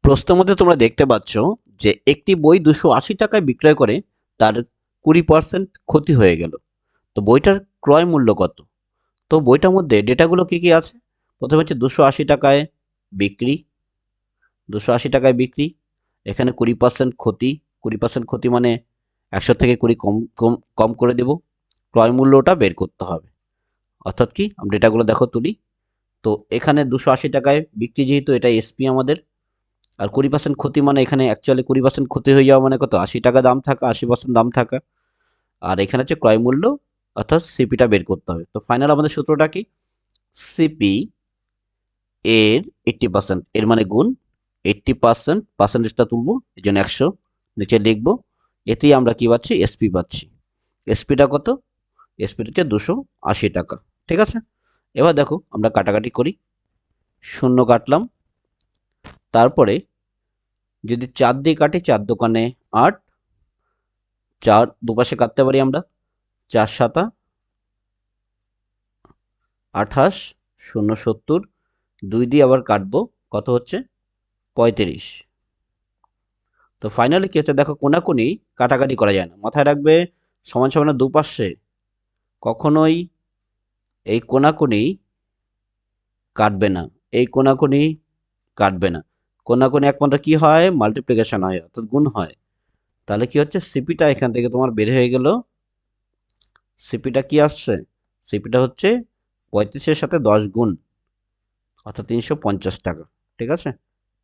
প্রশ্নের মধ্যে তোমরা দেখতে পাচ্ছ যে একটি বই 280 টাকায় বিক্রয় করে তার 20% ক্ষতি হয়ে গেল। তো বইটার ক্রয় মূল্য কত? তো বইটার মধ্যে ডেটাগুলো কি কি আছে? প্রথমে হচ্ছে 280 টাকায় বিক্রি, 280 টাকায় বিক্রি, এখানে 20% ক্ষতি, 20% ক্ষতি মানে 100 থেকে 20 কম কম কম করে দেব। ক্রয় মূল্যটা বের করতে হবে। অর্থাৎ কি, আমরা ডেটাগুলো দেখো তুলি। তো এখানে 280 টাকায় বিক্রি, যেহেতু এটা এসপি আমাদের, আর 20% ক্ষতি মানে এখানে অ্যাকচুয়ালি 20% ক্ষতি হয়ে যাওয়া মানে কত, 80 টাকা দাম থাকা, 80% দাম থাকা। আর এখানে হচ্ছে ক্রয় মূল্য, অর্থাৎ সিপিটা বের করতে হবে। তো ফাইনাল আমাদের সূত্রটা কি, সিপি এর 80%, এর মানে গুণ 80%, পার্সেন্টেজটা তুলবো, এই জন্য 100 নিচে লিখবো। এতেই আমরা কি পাচ্ছি, এসপি পাচ্ছি। এসপিটা কত? এসপিটা হচ্ছে 280 টাকা। ঠিক আছে, এবার দেখো আমরা কাটাকাটি করি। শূন্য কাটলাম, তারপরে যদি 4 দিয়ে কাটি, 4 দোকানে 8, 4 দুপাশে কাটতে পারি আমরা, 4 সাতা 28, 0 70, 2 দিয়ে আবার কাটবো, কত হচ্ছে 35। তো ফাইনালি কি হচ্ছে দেখো, কোনাকুনি কাটাকাটি করা যায় না, মাথায় রাখবে। সমান সমানের দুপাশে কখনোই এই কোনাকুনি কাটবে না, এই কোনাকুনি কাটবে না। কোনাকুনি একমাত্র কি হয়, মাল্টিপ্লিকেশন হয়, অর্থাৎ গুণ হয়। তাহলে কি হচ্ছে, সিপিটা এখান থেকে তোমার বের হয়ে গেল। সিপিটা কি আসছে, সিপিটা হচ্ছে 35-এর সাথে 10 গুণ, অর্থাৎ 350 টাকা। ঠিক আছে,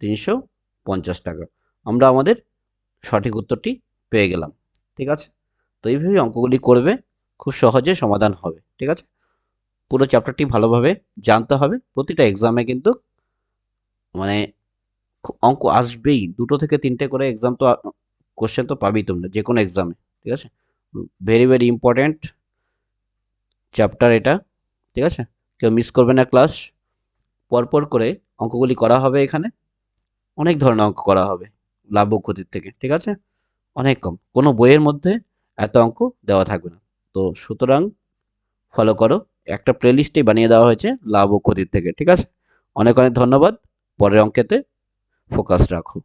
350 টাকা। আমরা আমাদের সঠিক উত্তরটি পেয়ে গেলাম। ঠিক আছে, তো এইভাবে অঙ্কগুলি করবে, খুব সহজে সমাধান হবে। ঠিক আছে, পুরো চ্যাপ্টারটি ভালোভাবে জানতে হবে। প্রতিটা এক্সামে কিন্তু মানে অঙ্ক আসবেই, 2 থেকে 3টে করে এক্সাম তো কোশ্চেন তো পাবেই তোমরা যে কোনো এক্সামে। ঠিক আছে, ভেরি ভেরি ইম্পর্ট্যান্ট চ্যাপ্টার এটা। ঠিক আছে, কেউ মিস করবে না ক্লাস। পরপর করে অঙ্কগুলি করা হবে এখানে, অনেক ধরনের অঙ্ক করা হবে লাভ ও ক্ষতির থেকে। ঠিক আছে, অনেক কম, কোনো বইয়ের মধ্যে এত অঙ্ক দেওয়া থাকবে না। তো সুতরাং ফলো করো, একটা প্লেলিস্টই বানিয়ে দেওয়া হয়েছে লাভ ও ক্ষতির থেকে। ঠিক আছে, অনেক অনেক ধন্যবাদ। পরের অঙ্কেতে ফোকাস রাখো।